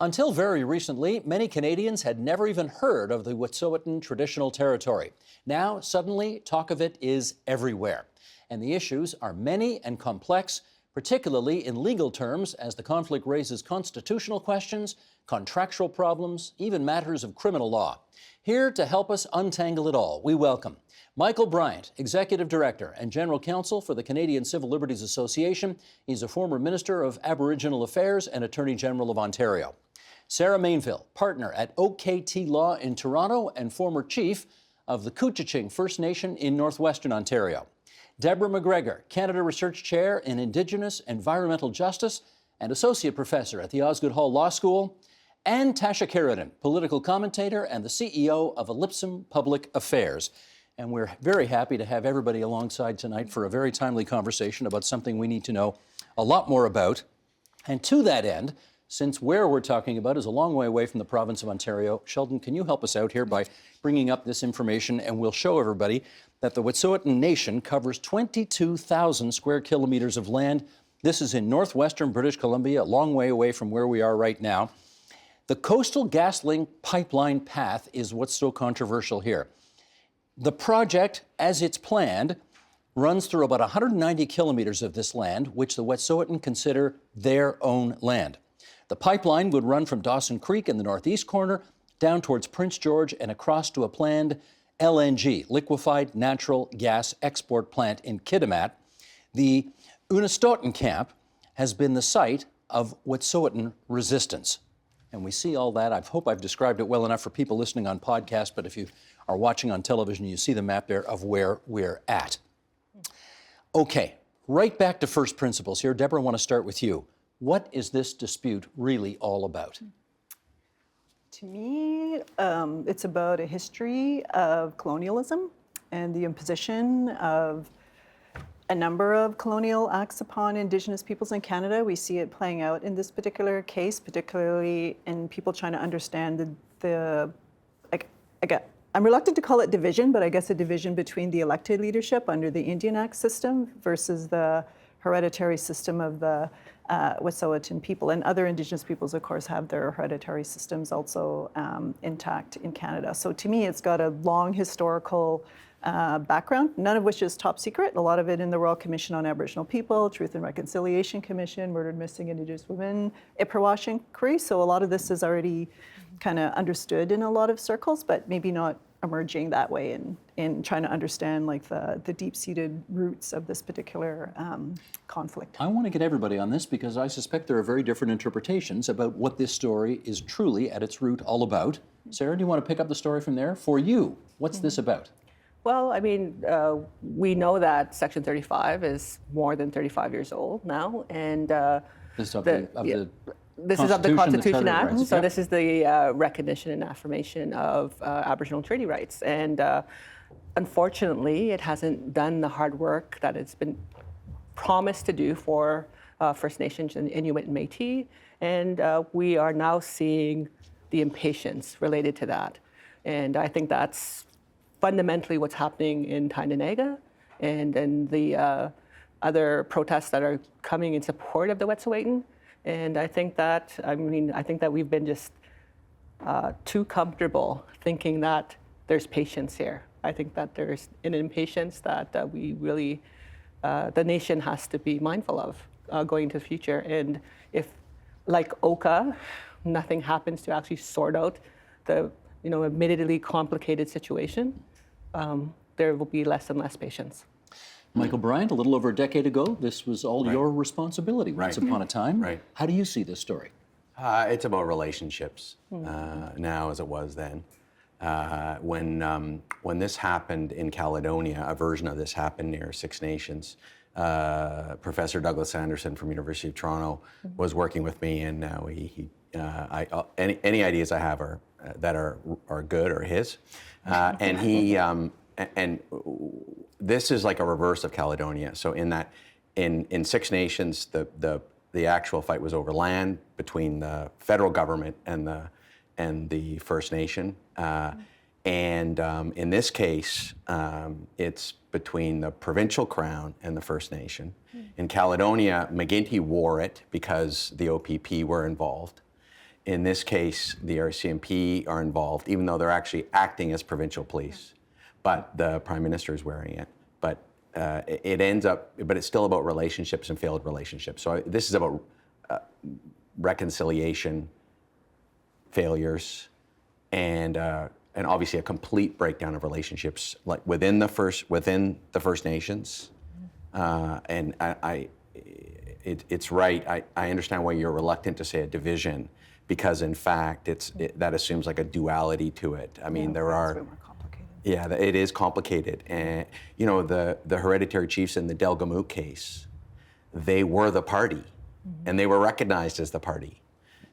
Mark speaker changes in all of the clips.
Speaker 1: Until very recently, many Canadians had never even heard of the Wet'suwet'en Traditional Territory. Now, suddenly, talk of it is everywhere. And the issues are many and complex, particularly in legal terms, as the conflict raises constitutional questions, contractual problems, even matters of criminal law. Here to help us untangle it all, we welcome Michael Bryant, Executive Director and General Counsel for the Canadian Civil Liberties Association. He's a former Minister of Aboriginal Affairs and Attorney General of Ontario. Sarah Mainville, partner at OKT Law in Toronto and former chief of the Couchiching First Nation in northwestern Ontario. Deborah McGregor, Canada Research Chair in Indigenous Environmental Justice and Associate Professor at the Osgoode Hall Law School. And Tasha Keraden, political commentator and the CEO of Ellipsum Public Affairs. And we're very happy to have everybody alongside tonight for a very timely conversation about something we need to know a lot more about. And to that end, since where we're talking about is a long way away from the province of Ontario, Sheldon, can you help us out here by bringing up this information? And we'll show everybody that the Wet'suwet'en Nation covers 22,000 square kilometers of land. This is in northwestern British Columbia, a long way away from where we are right now. The Coastal GasLink pipeline path is what's so controversial here. The project, as it's planned, runs through about 190 kilometers of this land, which the Wet'suwet'en consider their own land. The pipeline would run from Dawson Creek in the northeast corner down towards Prince George and across to a planned LNG, liquefied natural gas export plant in Kitimat. The Unistoten camp has been the site of Wet'suwet'en resistance. And we see all that. I hope I've described it well enough for people listening on podcast, but if you are watching on television, you see the map there of where we're at. Okay, right back to first principles here. Deborah, I want to start with you. What is this dispute really all about?
Speaker 2: To me, it's about a history of colonialism and the imposition of a number of colonial acts upon Indigenous peoples in Canada. We see it playing out in this particular case, particularly in people trying to understand I'm reluctant to call it division, but I guess a division between the elected leadership under the Indian Act system versus the hereditary system of the Wet'suwet'en people. And other Indigenous peoples, of course, have their hereditary systems also intact in Canada. So to me, it's got a long historical background, none of which is top secret. A lot of it in the Royal Commission on Aboriginal People, Truth and Reconciliation Commission, Murdered Missing Indigenous Women, Ipperwash Inquiry. So a lot of this is already kind of understood in a lot of circles, but maybe not emerging that way in trying to understand like the deep-seated roots of this particular conflict.
Speaker 1: I want to get everybody on this because I suspect there are very different interpretations about what this story is truly at its root all about. Sarah, do you want to pick up the story from there? For you, what's this about?
Speaker 3: Well, I mean, we know that Section 35 is more than 35 years old now, and
Speaker 1: this is of the
Speaker 3: Constitution Act.
Speaker 1: Rights.
Speaker 3: So this is the recognition and affirmation of Aboriginal treaty rights, and unfortunately, it hasn't done the hard work that it's been promised to do for First Nations and Inuit and Métis, and we are now seeing the impatience related to that, and I think that's fundamentally what's happening in Tyendinaga and the other protests that are coming in support of the Wet'suwet'en. And I think that we've been just too comfortable thinking that there's patience here. I think that there's an impatience that we really, the nation has to be mindful of going into the future. And if, like Oka, nothing happens to actually sort out the admittedly complicated situation, there will be less and less patience.
Speaker 1: Michael Bryant, a little over a decade ago, this was all your responsibility once upon a time.
Speaker 4: Right.
Speaker 1: How do you see this story?
Speaker 4: It's about relationships now as it was then. When this happened in Caledonia, a version of this happened near Six Nations, Professor Douglas Anderson from University of Toronto was working with me, and any ideas I have that are good are his, and he and this is like a reverse of Caledonia. So in that, in Six Nations, the actual fight was over land between the federal government and the First Nation, and in this case, it's between the provincial crown and the First Nation. In Caledonia, McGuinty wore it because the OPP were involved. In this case, the RCMP are involved, even though they're actually acting as provincial police, but the Prime Minister is wearing it. But it ends up, but it's still about relationships and failed relationships. So this is about reconciliation, failures, and obviously a complete breakdown of relationships, like within the First Nations. And it's right. I understand why you're reluctant to say a division, because in fact that assumes like a duality to it. I mean, there are. Yeah, it is complicated. And, you know, the hereditary chiefs in the Delgamuukw case, they were the party, and they were recognized as the party.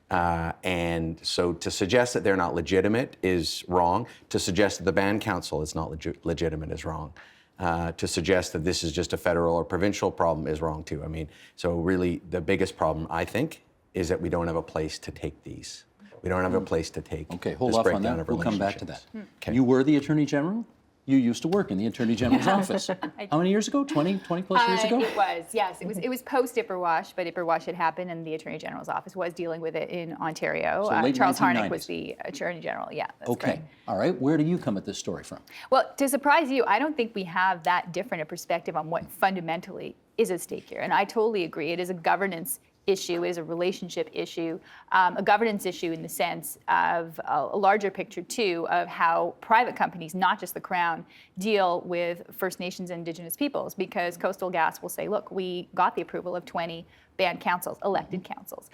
Speaker 4: And so to suggest that they're not legitimate is wrong. To suggest that the Band Council is not legitimate is wrong. To suggest that this is just a federal or provincial problem is wrong too. I mean, so really the biggest problem, I think, is that we don't have a place to take these. We don't have a place to take.
Speaker 1: Okay, hold
Speaker 4: this
Speaker 1: off on
Speaker 4: breakdown
Speaker 1: that.
Speaker 4: of
Speaker 1: We'll come back to that.
Speaker 4: relationships. Okay.
Speaker 1: You were the Attorney General? You used to work in the Attorney General's office. How many years ago? 20 plus years ago?
Speaker 5: It was, yes. It was post Ipperwash, but Ipperwash had happened, and the Attorney General's office was dealing with it in Ontario.
Speaker 1: So late
Speaker 5: Charles
Speaker 1: 1990s.
Speaker 5: Harnick was the Attorney General. Yeah, that's
Speaker 1: Okay,
Speaker 5: correct.
Speaker 1: all right. Where do you come at this story from?
Speaker 5: Well, to surprise you, I don't think we have that different a perspective on what fundamentally is at stake here. And I totally agree. It is a governance issue, it is a relationship issue, a governance issue in the sense of a larger picture too of how private companies, not just the Crown, deal with First Nations and Indigenous peoples, because Coastal Gas will say, look, we got the approval of 20 band councils, elected councils.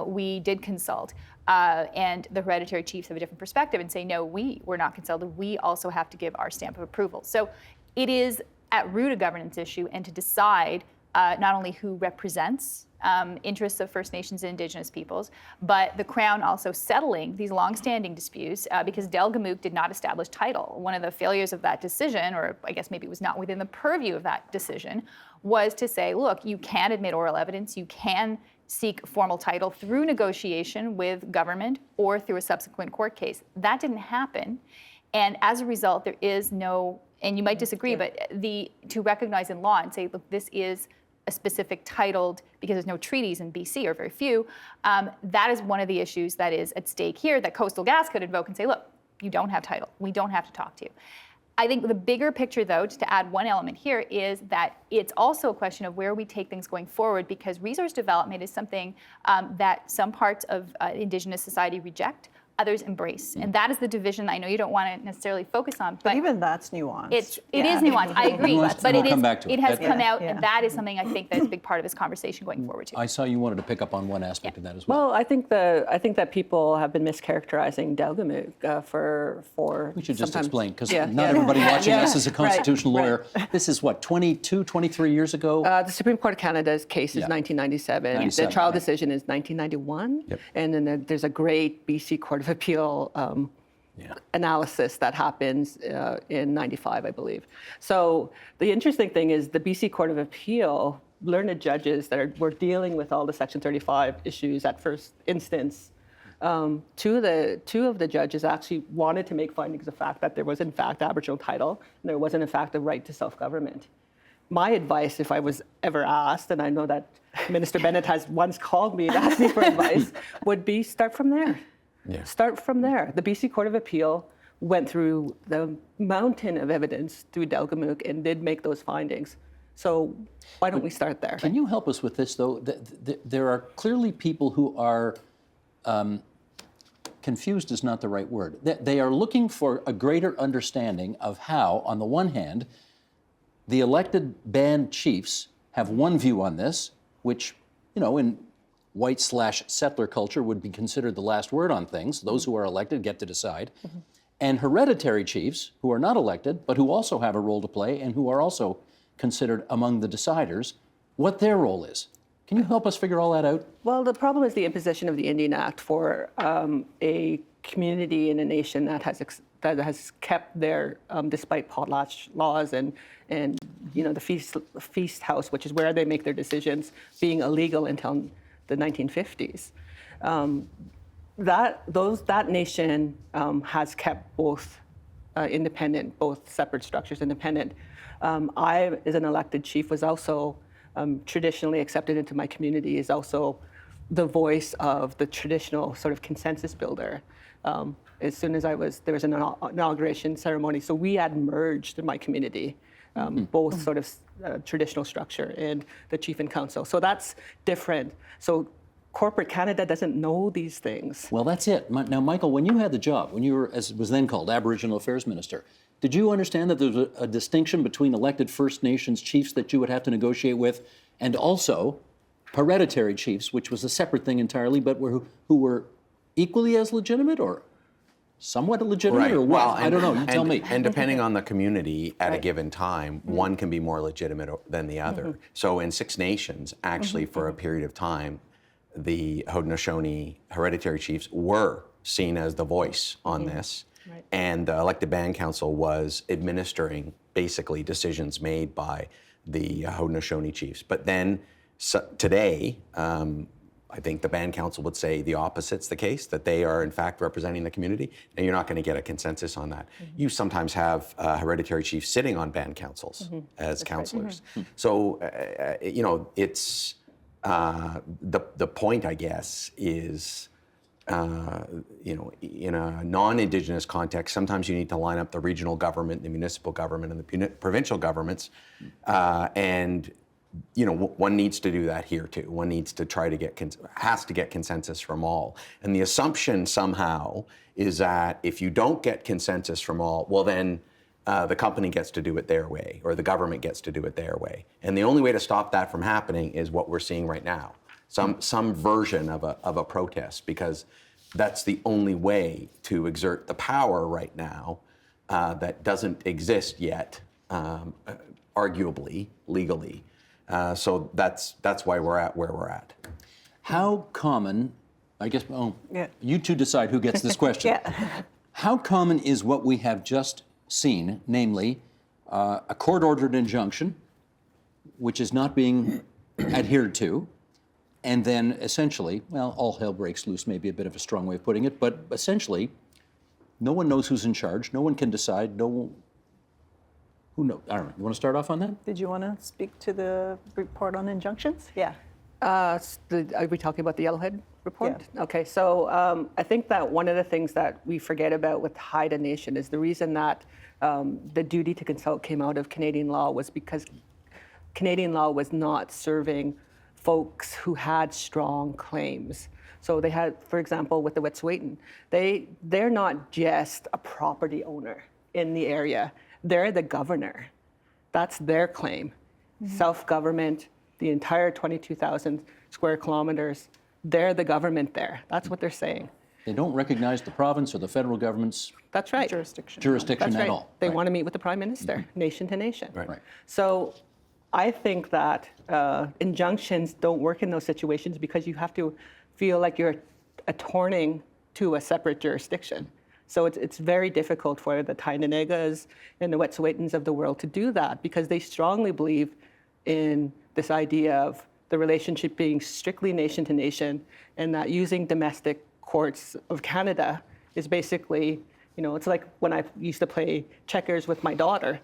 Speaker 5: We did consult, and the hereditary chiefs have a different perspective and say, no, we were not consulted. We also have to give our stamp of approval. So it is at root a governance issue, and to decide not only who represents interests of First Nations and Indigenous peoples, but the Crown also settling these long-standing disputes because Delgamuukw did not establish title. One of the failures of that decision, or I guess maybe it was not within the purview of that decision, was to say, look, you can admit oral evidence, you can seek formal title through negotiation with government or through a subsequent court case. That didn't happen, and as a result, there is no, and you might disagree, but to recognize in law and say, look, this is a specific titled, because there's no treaties in BC, or very few, that is one of the issues that is at stake here that Coastal Gas could invoke and say, look, you don't have title. We don't have to talk to you. I think the bigger picture, though, just to add one element here, is that it's also a question of where we take things going forward, because resource development is something that some parts of Indigenous society reject, others embrace. And that is the division I know you don't want to necessarily focus on. But
Speaker 2: even that's nuanced.
Speaker 5: It is nuanced, I agree. But
Speaker 1: We'll come back to it.
Speaker 5: It has come out,
Speaker 2: Yeah.
Speaker 5: and that is something I think that's a big part of this conversation going forward, too.
Speaker 1: I saw you wanted to pick up on one aspect of that as well.
Speaker 3: Well, I think that people have been mischaracterizing Delgamuukw for
Speaker 1: We should just
Speaker 3: sometimes-
Speaker 1: explain, because
Speaker 3: Yeah,
Speaker 1: not
Speaker 3: yeah.
Speaker 1: everybody watching us is a
Speaker 3: Right,
Speaker 1: constitutional
Speaker 3: right.
Speaker 1: lawyer. This is what, 22, 23 years ago?
Speaker 3: The Supreme Court of Canada's case is
Speaker 1: Yeah.
Speaker 3: 1997.
Speaker 1: 97,
Speaker 3: The trial
Speaker 1: right.
Speaker 3: decision is 1991.
Speaker 4: Yep.
Speaker 3: And then there's a great BC Court of Appeal analysis that happens in 95, I believe. So the interesting thing is the BC Court of Appeal, learned judges that were dealing with all the Section 35 issues at first instance, two of the judges actually wanted to make findings of fact that there was in fact Aboriginal title and there wasn't in fact a right to self-government. My advice, if I was ever asked, and I know that Minister Bennett has once called me and asked me for advice, would be start from there.
Speaker 4: Yeah.
Speaker 3: Start from there. The BC Court of Appeal went through the mountain of evidence through Delgamuukw and did make those findings. So why don't we start there?
Speaker 1: Can you help us with this, though? There are clearly people who are, confused is not the right word. They are looking for a greater understanding of how, on the one hand, the elected band chiefs have one view on this, which, you know, in white/settler culture would be considered the last word on things. Those who are elected get to decide. Mm-hmm. And hereditary chiefs, who are not elected, but who also have a role to play and who are also considered among the deciders, what their role is. Can you help us figure all that out?
Speaker 3: Well, the problem is the imposition of the Indian Act for a community in a nation that has kept their, despite potlatch laws and you know, the feast house, which is where they make their decisions, being illegal until the 1950s. That nation has kept both independent, both separate structures independent. I, as an elected chief, was also traditionally accepted into my community, is also the voice of the traditional sort of consensus builder. As soon as there was an inauguration ceremony, so we had merged in my community, both sort of traditional structure and the chief and council. So that's different. So corporate Canada doesn't know these things.
Speaker 1: Well, that's it. Now, Michael, when you had the job, when you were, as it was then called, Aboriginal Affairs Minister, did you understand that there was a distinction between elected First Nations chiefs that you would have to negotiate with, and also hereditary chiefs, which was a separate thing entirely, but who were equally as legitimate or somewhat legitimate, or what? I don't know. You tell me.
Speaker 4: And depending on the community at a given time, one can be more legitimate than the other. So in Six Nations, actually, for a period of time, the Haudenosaunee hereditary chiefs were seen as the voice on this. Right. And the elected band council was administering basically decisions made by the Haudenosaunee chiefs. But then today, I think the band council would say the opposite's the case, that they are in fact representing the community, and you're not going to get a consensus on that. You sometimes have hereditary chiefs sitting on band councils as councillors. So, it's the point, I guess, is, in a non-Indigenous context, sometimes you need to line up the regional government, the municipal government, and the provincial governments, and one needs to do that here too. One needs to try to has to get consensus from all. And the assumption somehow is that if you don't get consensus from all, well then the company gets to do it their way, or the government gets to do it their way. And the only way to stop that from happening is what we're seeing right now. Some version of a protest, because that's the only way to exert the power right now that doesn't exist yet, arguably, legally. So that's why we're at where we're at.
Speaker 1: How common, I guess, you two decide who gets this question. How common is what we have just seen, namely a court-ordered injunction, which is not being adhered to, and then essentially, well, all hell breaks loose may be a bit of a strong way of putting it, but essentially, no one knows who's in charge, no one can decide, who knows? I don't know. You want to start off on that?
Speaker 2: Did you want to speak to the report on injunctions? Yeah.
Speaker 3: Are we talking about the Yellowhead report? Yeah. Okay, so I think that one of the things that we forget about with Haida Nation is the reason that the duty to consult came out of Canadian law was because Canadian law was not serving folks who had strong claims. So they had, for example, with the Wet'suwet'en, they're not just a property owner in the area. They're the governor. That's their claim. Self-government, the entire 22,000 square kilometers, they're the government there. That's what they're saying.
Speaker 1: They don't recognize the province or the federal government's
Speaker 3: That's right.
Speaker 2: Jurisdiction.
Speaker 1: jurisdiction
Speaker 3: That's
Speaker 1: at
Speaker 3: right.
Speaker 1: all.
Speaker 3: They want to meet with the prime minister, nation to nation.
Speaker 1: Right.
Speaker 3: So I think that injunctions don't work in those situations because you have to feel like you're attorning to a separate jurisdiction. So it's very difficult for the Tyendinagas and the Wet'suwet'ens of the world to do that because they strongly believe in this idea of the relationship being strictly nation to nation, and that using domestic courts of Canada is basically, it's like when I used to play checkers with my daughter.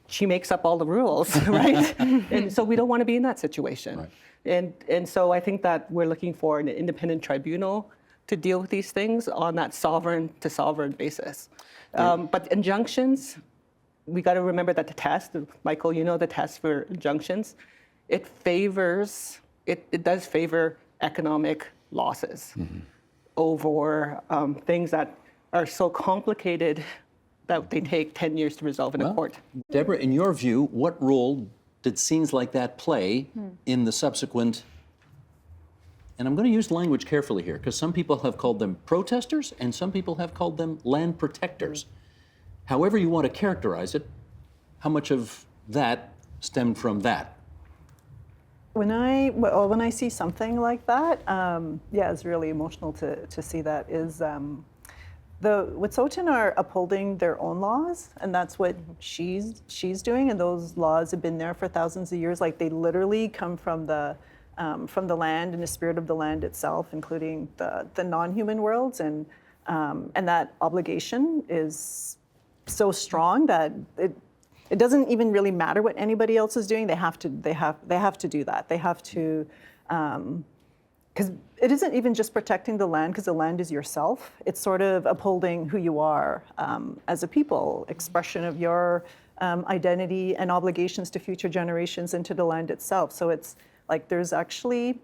Speaker 3: She makes up all the rules, right? And so we don't want to be in that situation. Right. And so I think that we're looking for an independent tribunal to deal with these things on that sovereign to sovereign basis. But injunctions, we got to remember that the test, Michael, the test for injunctions, it does favor economic losses over things that are so complicated that they take 10 years to resolve in a court.
Speaker 1: Deborah, in your view, what role did scenes like that play in the subsequent, and I'm going to use language carefully here, because some people have called them protesters and some people have called them land protectors. However you want to characterize it, how much of that stemmed from that?
Speaker 2: When I see something like that, it's really emotional to see that. The Wet'suwet'en are upholding their own laws, and that's what she's doing. And those laws have been there for thousands of years. Like, they literally come from the land and the spirit of the land itself, including the non-human worlds, and that obligation is so strong that it doesn't even really matter what anybody else is doing. They have to do that. They have to, because it isn't even just protecting the land, because the land is yourself. It's sort of upholding who you are as a people, expression of your identity and obligations to future generations and to the land itself. So it's like there's actually,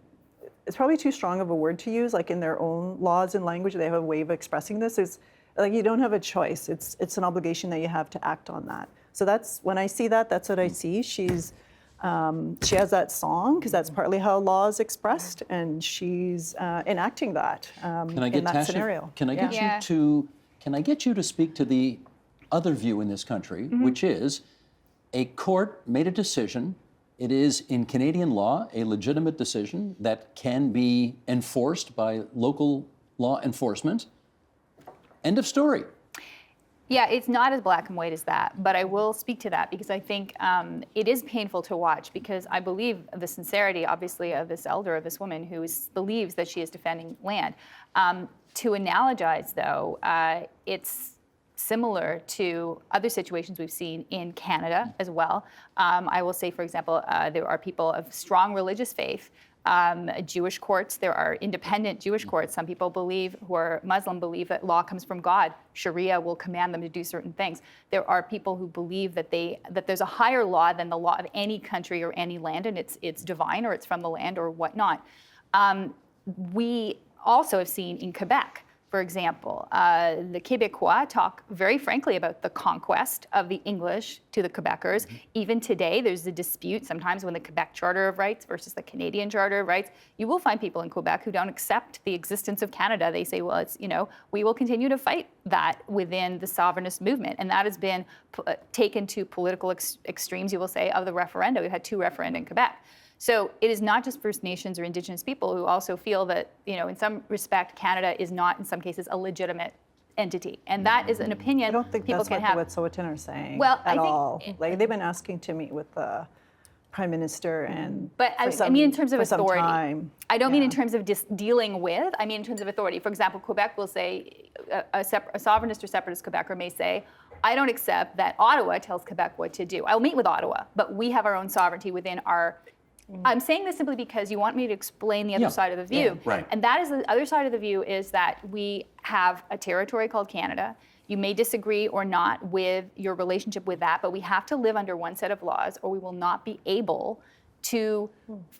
Speaker 2: it's probably too strong of a word to use, like in their own laws and language, they have a way of expressing this. It's like you don't have a choice. It's an obligation that you have to act on that. So that's, when I see that, that's what I see. She has that song, because that's partly how law is expressed, and she's enacting that in that scenario.
Speaker 1: Can I get you to speak to the other view in this country, which is a court made a decision. It is in Canadian law a legitimate decision that can be enforced by local law enforcement. End of story.
Speaker 5: Yeah, it's not as black and white as that, but I will speak to that because I think it is painful to watch, because I believe the sincerity, obviously, of this elder, of this woman who believes that she is defending land. To analogize, though, it's similar to other situations we've seen in Canada as well. I will say, for example, there are people of strong religious faith, Jewish courts, there are independent Jewish courts. Some people who are Muslim believe that law comes from God. Sharia will command them to do certain things. There are people who believe that there's a higher law than the law of any country or any land, and it's divine, or it's from the land, or whatnot. We also have seen in Quebec, for example, the Québécois talk very frankly about the conquest of the English to the Quebecers. Even today, there's a dispute sometimes when the Quebec Charter of Rights versus the Canadian Charter of Rights. You will find people in Quebec who don't accept the existence of Canada. They say, well, it's, we will continue to fight that within the sovereignist movement. And that has been taken to political extremes, you will say, of the referenda. We've had 2 referenda in Quebec. So it is not just First Nations or Indigenous people who also feel that, in some respect, Canada is not, in some cases, a legitimate entity. And that is an opinion
Speaker 2: I don't think
Speaker 5: people
Speaker 2: that's
Speaker 5: can
Speaker 2: what
Speaker 5: have.
Speaker 2: the Wet'suwet'en are saying
Speaker 5: At
Speaker 2: all. Like, they've been asking to meet with the Prime Minister and
Speaker 5: But I mean in terms of authority. I don't mean in terms of just dealing with, I mean in terms of authority. For example, Quebec will say, a sovereignist or separatist Quebecer may say, I don't accept that Ottawa tells Quebec what to do. I'll meet with Ottawa, but we have our own sovereignty within our. I'm saying this simply because you want me to explain the other side of the view.
Speaker 4: Yeah, right.
Speaker 5: And that is the other side of the view, is that we have a territory called Canada. You may disagree or not with your relationship with that, but we have to live under one set of laws, or we will not be able to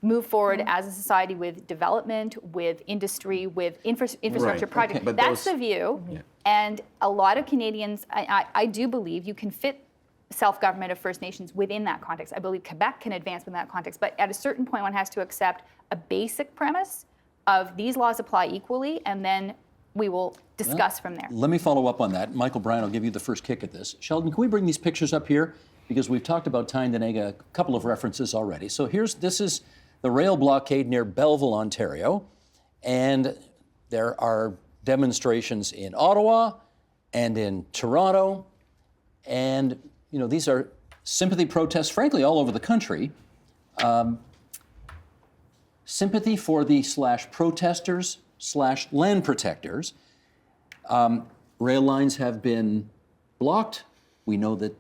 Speaker 5: move forward as a society with development, with industry, with infrastructure projects.
Speaker 4: Okay,
Speaker 5: that's the view. Yeah. And a lot of Canadians, I do believe you can fit self-government of First Nations within that context. I believe Quebec can advance within that context, but at a certain point one has to accept a basic premise of these laws apply equally, and then we will discuss from there.
Speaker 1: Let me follow up on that. Michael Bryan, I'll give you the first kick at this. Sheldon, can we bring these pictures up here? Because we've talked about Tyendinaga, a couple of references already. So this is the rail blockade near Belleville, Ontario, and there are demonstrations in Ottawa and in Toronto, and these are sympathy protests, frankly, all over the country. Sympathy for the /protesters /land protectors. Rail lines have been blocked. We know that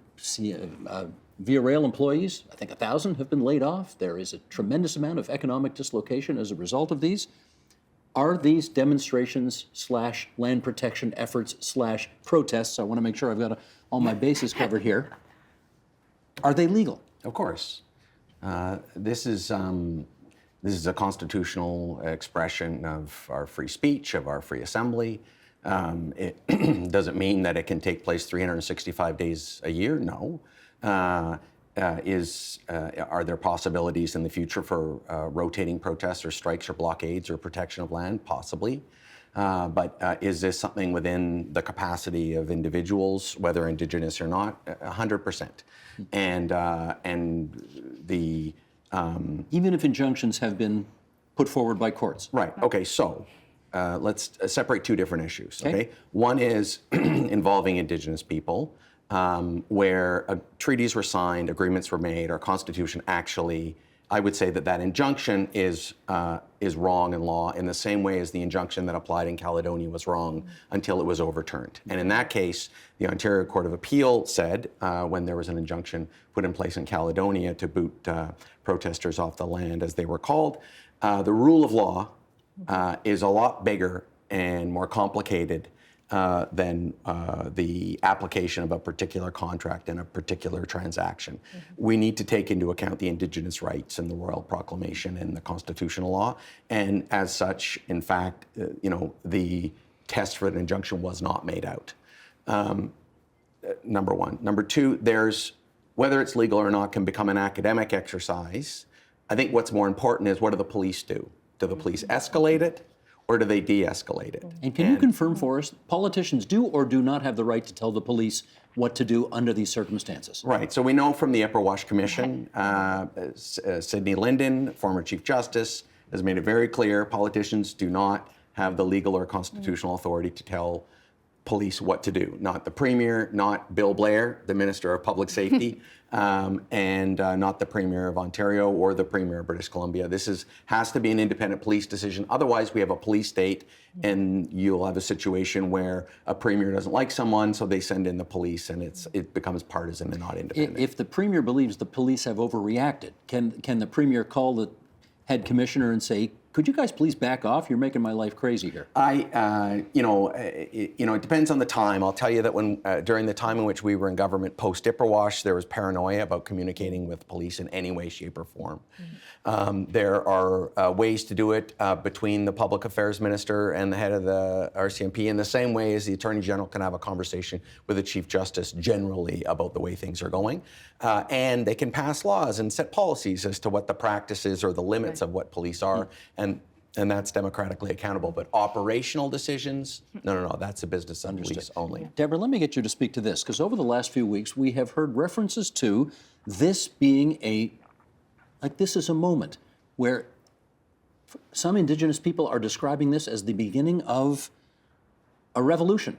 Speaker 1: Via Rail employees, I think 1,000 have been laid off. There is a tremendous amount of economic dislocation as a result of these. Are these demonstrations /land protection efforts /protests, I want to make sure I've got all my bases covered here, are they legal?
Speaker 4: Of course. This is a constitutional expression of our free speech, of our free assembly. It doesn't mean that it can take place 365 days a year. No. Are there possibilities in the future for rotating protests or strikes or blockades or protection of land? Possibly. But is this something within the capacity of individuals, whether Indigenous or not? 100%. And the
Speaker 1: even if injunctions have been put forward by courts.
Speaker 4: Right. Okay. So let's separate 2 different issues. Okay. One is involving Indigenous people, where treaties were signed, agreements were made, our Constitution actually. I would say that injunction is wrong in law in the same way as the injunction that applied in Caledonia was wrong until it was overturned. And in that case, the Ontario Court of Appeal said, when there was an injunction put in place in Caledonia to boot protesters off the land, as they were called, the rule of law is a lot bigger and more complicated than the application of a particular contract in a particular transaction. We need to take into account the Indigenous rights and the Royal Proclamation and the constitutional law, and as such, in fact, the test for an injunction was not made out. Number one. Number two, whether it's legal or not can become an academic exercise. I think what's more important is, what do the police do? Do the police escalate it, or do they de-escalate it?
Speaker 1: And can you confirm for us, politicians do or do not have the right to tell the police what to do under these circumstances?
Speaker 4: Right. So we know from the Ipperwash Commission, Sidney Linden, former Chief Justice, has made it very clear politicians do not have the legal or constitutional authority to tell police what to do. Not the Premier, not Bill Blair, the Minister of Public Safety, and not the Premier of Ontario or the Premier of British Columbia. This has to be an independent police decision. Otherwise, we have a police state, and you'll have a situation where a Premier doesn't like someone, so they send in the police, and it becomes partisan and not independent.
Speaker 1: If the Premier believes the police have overreacted, can the Premier call the head commissioner and say, could you guys please back off? You're making my life crazy here.
Speaker 4: It depends on the time. I'll tell you that when during the time in which we were in government post-Ipperwash, there was paranoia about communicating with police in any way, shape, or form. There are ways to do it between the public affairs minister and the head of the RCMP, in the same way as the Attorney General can have a conversation with the Chief Justice generally about the way things are going. And they can pass laws and set policies as to what the practice is or the limits of what police are. And that's democratically accountable. But operational decisions, no, that's a business of police only.
Speaker 1: Deborah, let me get you to speak to this, because over the last few weeks, we have heard references to this being this is a moment where some Indigenous people are describing this as the beginning of a revolution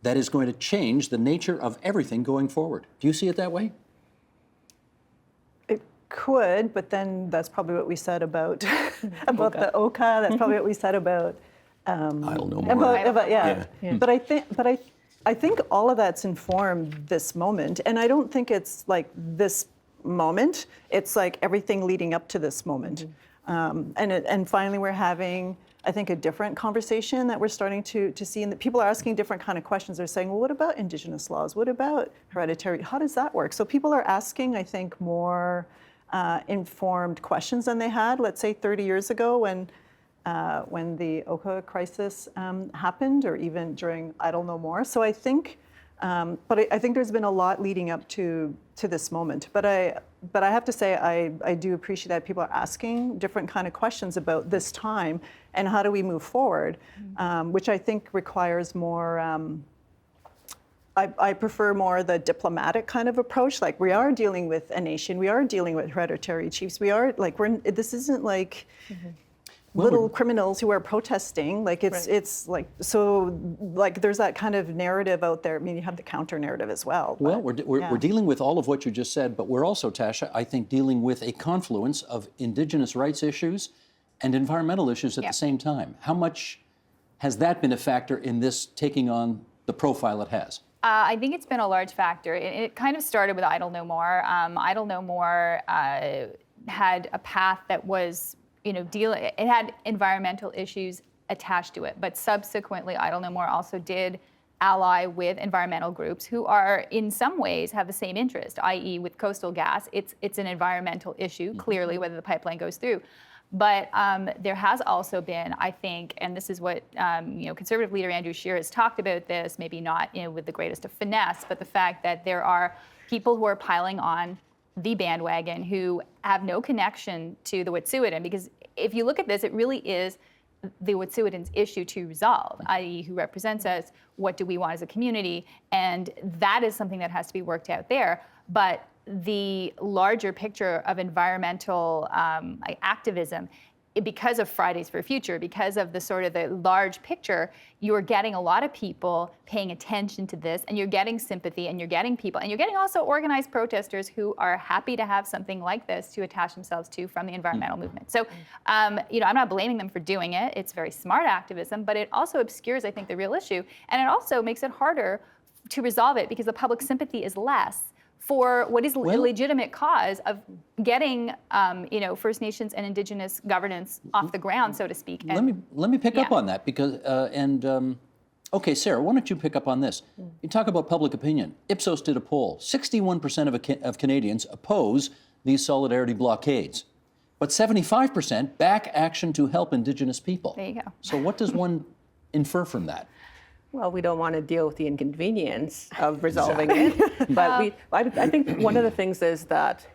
Speaker 1: that is going to change the nature of everything going forward. Do you see it that way?
Speaker 2: Could, but then that's probably what we said about the OCA. That's probably what we said about
Speaker 4: I'll know more.
Speaker 2: Yeah. But I think all of that's informed this moment, and I don't think it's like this moment. It's like everything leading up to this moment, and finally we're having, I think, a different conversation that we're starting to see, and that people are asking different kind of questions. They're saying, well, what about Indigenous laws? What about hereditary? How does that work? So people are asking, I think, more informed questions than they had, let's say, 30 years ago when the OCA crisis happened, or even during Idle No More. So I think, but I think there's been a lot leading up to this moment. But I have to say, I do appreciate that people are asking different kind of questions about this time and how do we move forward, which I think requires more. I prefer more the diplomatic kind of approach. Like, we are dealing with a nation, we are dealing with hereditary chiefs. We are this isn't like little criminals who are protesting. Like it's like, so like there's that kind of narrative out there. I mean, you have the counter narrative as well.
Speaker 1: Well, we're dealing with all of what you just said, but we're also, Tasha, I think, dealing with a confluence of Indigenous rights issues and environmental issues at the same time. How much has that been a factor in this taking on the profile it has?
Speaker 5: I think it's been a large factor. It kind of started with Idle No More. Idle No More had a path that was, it had environmental issues attached to it, but subsequently Idle No More also did ally with environmental groups who are, in some ways, have the same interest, i.e. with Coastal GasLink, it's an environmental issue, clearly, whether the pipeline goes through. But there has also been, I think, and this is what Conservative leader Andrew Scheer has talked about this, maybe not with the greatest of finesse, but the fact that there are people who are piling on the bandwagon who have no connection to the Wet'suwet'en. Because if you look at this, it really is the Wet'suwet'en's issue to resolve, i.e. who represents us, what do we want as a community, and that is something that has to be worked out there. But the larger picture of environmental activism, because of Fridays for Future, because of the sort of the large picture, you're getting a lot of people paying attention to this, and you're getting sympathy, and you're getting people, and you're getting also organized protesters who are happy to have something like this to attach themselves to from the environmental movement. So, I'm not blaming them for doing it. It's very smart activism, but it also obscures, I think, the real issue, and it also makes it harder to resolve it because the public sympathy is less for what is a legitimate cause of getting, First Nations and Indigenous governance off the ground, so to speak. And,
Speaker 1: let me pick up
Speaker 5: yeah.
Speaker 1: on that because okay, Sarah, why don't you pick up on this? You talk about public opinion. Ipsos did a poll. 61% of Canadians oppose these solidarity blockades, but 75% back action to help Indigenous people.
Speaker 5: There you go.
Speaker 1: So what does one infer from that?
Speaker 3: Well, we don't want to deal with the inconvenience of resolving it, but I think one of the things is that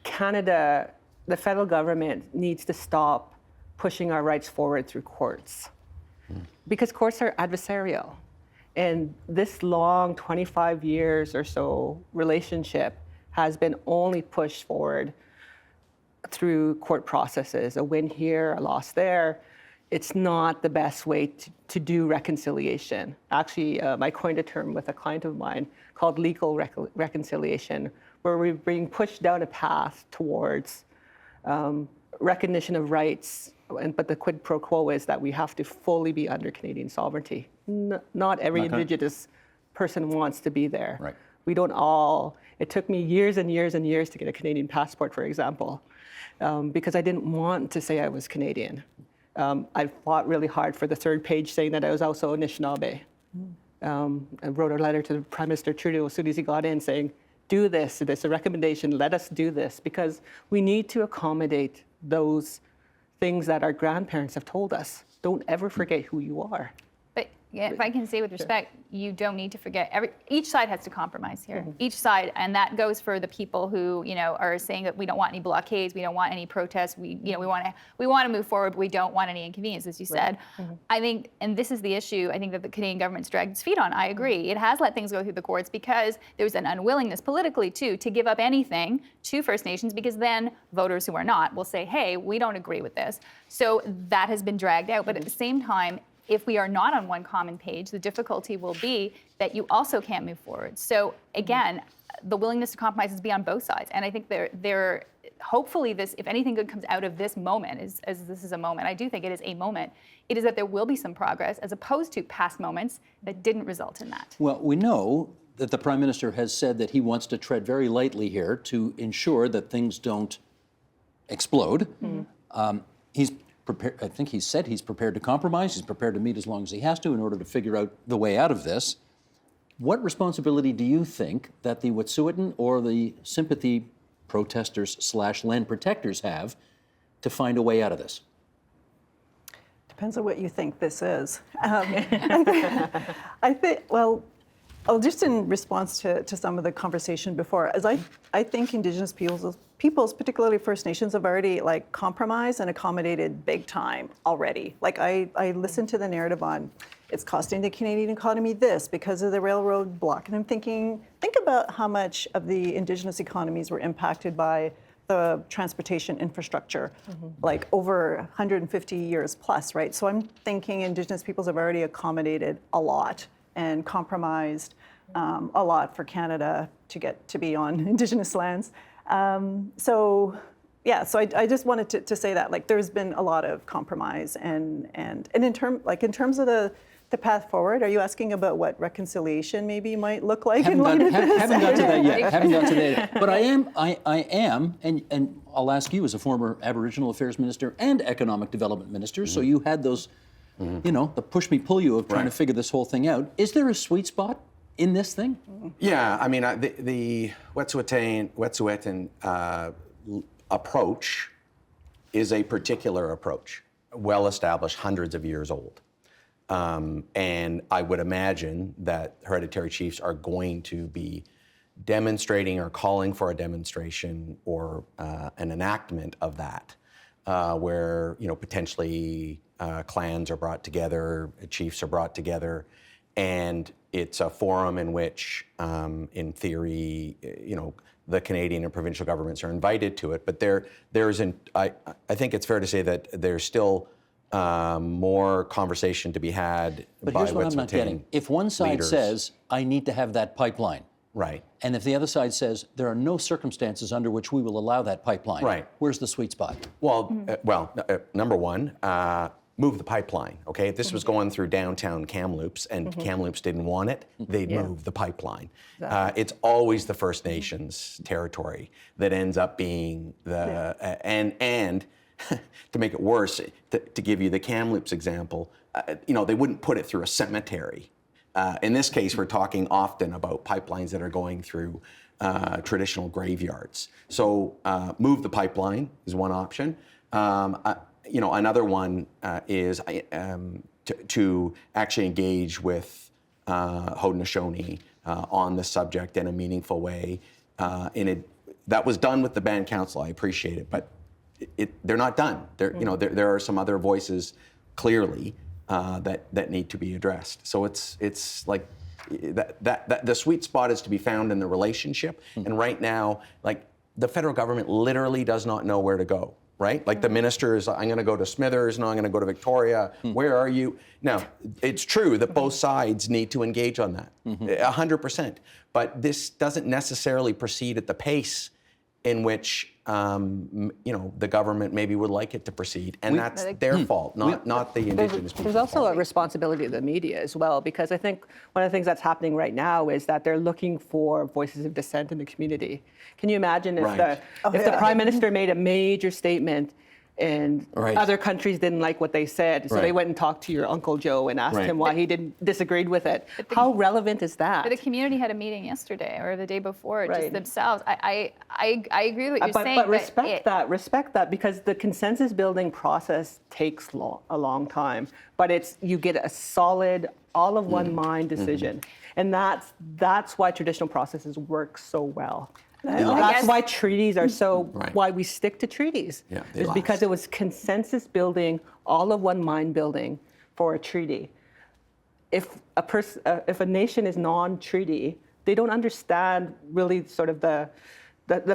Speaker 3: Canada, the federal government, needs to stop pushing our rights forward through courts, because courts are adversarial, and this long 25 years or so relationship has been only pushed forward through court processes, a win here, a loss there. It's not the best way to do reconciliation. Actually, I coined a term with a client of mine called legal reconciliation, where we're being pushed down a path towards recognition of rights, but the quid pro quo is that we have to fully be under Canadian sovereignty. Not every Indigenous person wants to be there.
Speaker 1: Right.
Speaker 3: We don't all. It took me years and years and years to get a Canadian passport, for example, because I didn't want to say I was Canadian. I fought really hard for the third page saying that I was also Anishinaabe. I wrote a letter to Prime Minister Trudeau as soon as he got in saying, do this, it's a recommendation, let us do this, because we need to accommodate those things that our grandparents have told us. Don't ever forget who you are.
Speaker 5: But yeah, if I can say with respect, you don't need to forget. Each side has to compromise here. Each side, and that goes for the people who are saying that we don't want any blockades, we don't want any protests. We want to move forward, but we don't want any inconvenience, as you said. I think, and this is the issue. I think that the Canadian government's dragged its feet on. I agree. It has let things go through the courts because there's an unwillingness politically too to give up anything to First Nations, because then voters who are not will say, hey, we don't agree with this. So that has been dragged out. But at the same time, if we are not on one common page, the difficulty will be that you also can't move forward. So again, the willingness to compromise is be on both sides. And I think there hopefully this, if anything good comes out of this moment, as this is a moment, I do think it is a moment, it is that there will be some progress as opposed to past moments that didn't result in that.
Speaker 1: Well, we know that the Prime Minister has said that he wants to tread very lightly here to ensure that things don't explode. He's prepared, I think he said he's prepared to compromise. He's prepared to meet as long as he has to in order to figure out the way out of this. What responsibility do you think that the Wet'suwet'en or the sympathy protesters / land protectors have to find a way out of this?
Speaker 2: Depends on what you think this is. I think, well, just in response to some of the conversation before, as I think Indigenous peoples, particularly First Nations, have already compromised and accommodated big time already. I listened to the narrative on it's costing the Canadian economy this because of the railroad block, and I'm thinking, think about how much of the Indigenous economies were impacted by the transportation infrastructure, over 150 years plus, right? So I'm thinking Indigenous peoples have already accommodated a lot and compromised a lot for Canada to get to be on Indigenous lands. So I just wanted to say that there's been a lot of compromise and in terms of the path forward, are you asking about what reconciliation maybe might look like in light of this?
Speaker 1: Haven't got to that yet. Haven't got to that yet. But I am, and I'll ask you as a former Aboriginal Affairs Minister and Economic Development Minister, so you had those, the push me pull you of trying to figure this whole thing out. Is there a sweet spot in this thing?
Speaker 4: Yeah, I mean, the Wet'suwet'en approach is a particular approach, well established, hundreds of years old. And I would imagine that hereditary chiefs are going to be demonstrating or calling for a demonstration or an enactment of that, where potentially clans are brought together, chiefs are brought together, and it's a forum in which, in theory, the Canadian and provincial governments are invited to it. But I think it's fair to say that there's still more conversation to be had.
Speaker 1: But here's what I'm not getting. If one side says, I need to have that pipeline,
Speaker 4: right,
Speaker 1: and if the other side says, there are no circumstances under which we will allow that pipeline,
Speaker 4: right,
Speaker 1: where's the sweet spot?
Speaker 4: Well, number one, move the pipeline, okay? If this was going through downtown Kamloops and Kamloops didn't want it, they'd move the pipeline. It's always the First Nations territory that ends up being the, and to make it worse, to give you the Kamloops example, they wouldn't put it through a cemetery. In this case, we're talking often about pipelines that are going through traditional graveyards. So move the pipeline is one option. Another one is to actually engage with Haudenosaunee on the subject in a meaningful way. That was done with the Band Council. I appreciate it, but they're not done. There are some other voices clearly that need to be addressed. So it's like that the sweet spot is to be found in the relationship. And right now, like the federal government literally does not know where to go. Right? Like the minister is, I'm going to go to Smithers, no, I'm going to go to Victoria. Where are you? Now, it's true that both sides need to engage on that, 100%. But this doesn't necessarily proceed at the pace in which the government maybe would like it to proceed, and that's their fault, not the Indigenous people.
Speaker 3: There's also a responsibility of the media as well, because I think one of the things that's happening right now is that they're looking for voices of dissent in the community. Can you imagine if the Prime Minister made a major statement and other countries didn't like what they said, so they went and talked to your Uncle Joe and asked him why he disagreed with it? How relevant is that?
Speaker 5: But the community had a meeting yesterday or the day before, just themselves. I agree with what you're saying.
Speaker 3: But respect that, because the consensus building process takes a long time. But you get a solid, all of one mind decision, and that's why traditional processes work so well. That's why treaties are so, why we stick to treaties. Is because it was consensus building, all of one mind building for a treaty. If a nation is non-treaty, they don't understand really sort of the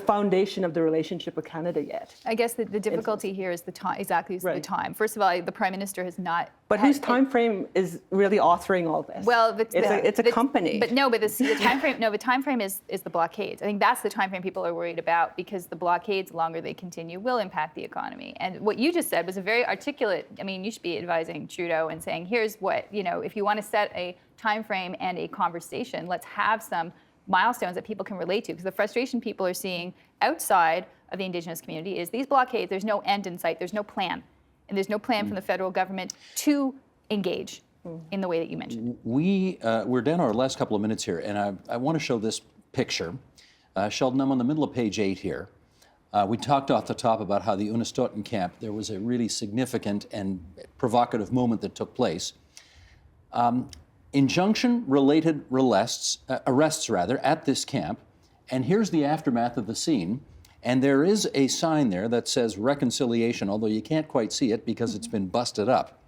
Speaker 3: foundation of the relationship with Canada yet.
Speaker 5: I guess the difficulty here is the time. Exactly, is the time. First of all, the Prime Minister has not.
Speaker 3: But whose time frame is really authoring all this?
Speaker 5: Well,
Speaker 3: it's a company.
Speaker 5: But no, the time frame. No, the time frame is the blockades. I think that's the time frame people are worried about, because the blockades, the longer they continue, will impact the economy. And what you just said was a very articulate. I mean, you should be advising Trudeau and saying, here's what, if you want to set a time frame and a conversation, let's have some milestones that people can relate to, because the frustration people are seeing outside of the Indigenous community is these blockades, there's no end in sight, there's no plan. And there's no plan from the federal government to engage in the way that you mentioned.
Speaker 1: We're down our last couple of minutes here, and I want to show this picture. Sheldon, I'm on the middle of page 8 here. We talked off the top about how the Unistoten camp, there was a really significant and provocative moment that took place. Injunction-related arrests at this camp, and here's the aftermath of the scene. And there is a sign there that says reconciliation, although you can't quite see it because it's been busted up.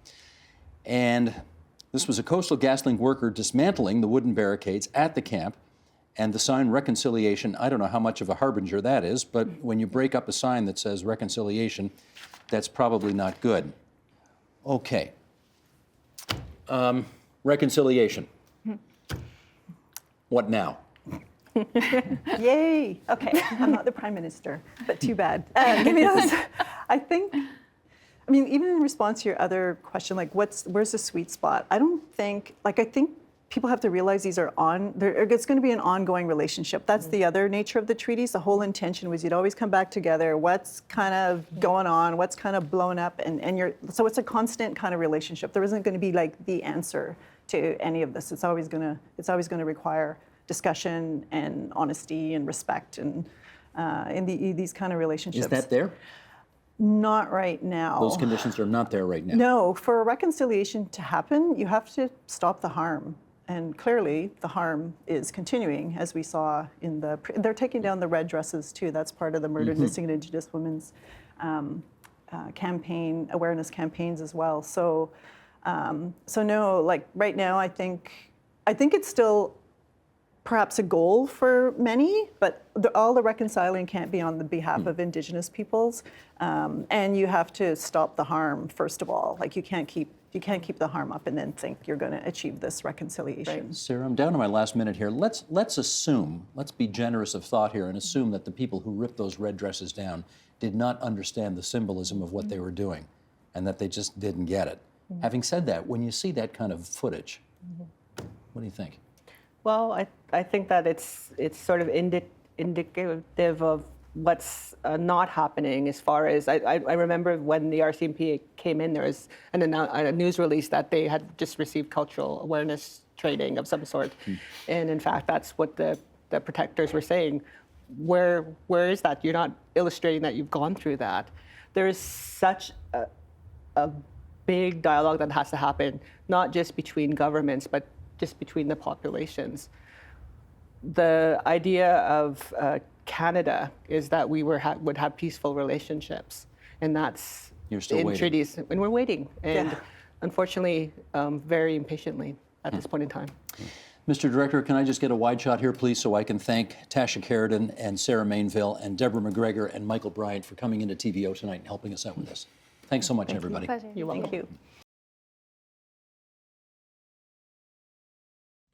Speaker 1: And this was a Coastal GasLink worker dismantling the wooden barricades at the camp, and the sign reconciliation, I don't know how much of a harbinger that is, but when you break up a sign that says reconciliation, that's probably not good. Okay. Reconciliation. What now?
Speaker 2: Yay. Okay, I'm not the Prime Minister, but too bad. I think, even in response to your other question, like where's the sweet spot? I think people have to realize it's going to be an ongoing relationship. That's the other nature of the treaties. The whole intention was you'd always come back together. What's kind of going on? What's kind of blown up? So it's a constant kind of relationship. There isn't going to be like the answer to any of this. It's always going to require discussion and honesty and respect and in these kind of relationships.
Speaker 1: Is that there?
Speaker 2: Not right now.
Speaker 1: Those conditions are not there right now.
Speaker 2: No, for a reconciliation to happen, you have to stop the harm. And clearly, the harm is continuing, as we saw in they're taking down the red dresses too. That's part of the Murdered Missing Indigenous Women's campaign, awareness campaigns as well. So no, like right now, I think it's still perhaps a goal for many, but all the reconciling can't be on the behalf of Indigenous peoples, and you have to stop the harm first of all. Like you can't keep the harm up and then think you're going to achieve this reconciliation.
Speaker 1: Right. Sarah, I'm down to my last minute here. Let's be generous of thought here and assume that the people who ripped those red dresses down did not understand the symbolism of what they were doing. and that they just didn't get it. Having said that, when you see that kind of footage, what do you think?
Speaker 3: Well, I think that it's sort of indicative of what's not happening as far as, I remember when the RCMP came in, there was a news release that they had just received cultural awareness training of some sort. And in fact, that's what the protectors were saying. Where is that? You're not illustrating that you've gone through that. There is such a big dialogue that has to happen, not just between governments, but just between the populations. The idea of Canada is that we would have peaceful relationships, and that's
Speaker 1: You're still
Speaker 3: in
Speaker 1: waiting.
Speaker 3: treaties, and we're waiting, and
Speaker 2: Yeah.
Speaker 3: unfortunately, very impatiently at this point in time.
Speaker 1: Mr. Director, can I just get a wide shot here, please, so I can thank Tasha Courtordered and Sarah Mainville and Deborah McGregor and Michael Bryant for coming into TVO tonight and helping us out with this. Thanks so much, everybody.
Speaker 5: Pleasure.
Speaker 3: You're welcome.
Speaker 2: Thank you.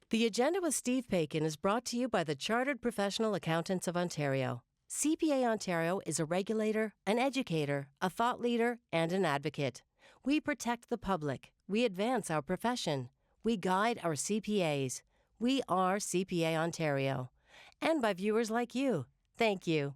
Speaker 6: The Agenda with Steve Paikin is brought to you by the Chartered Professional Accountants of Ontario. CPA Ontario is a regulator, an educator, a thought leader, and an advocate. We protect the public. We advance our profession. We guide our CPAs. We are CPA Ontario. And by viewers like you. Thank you.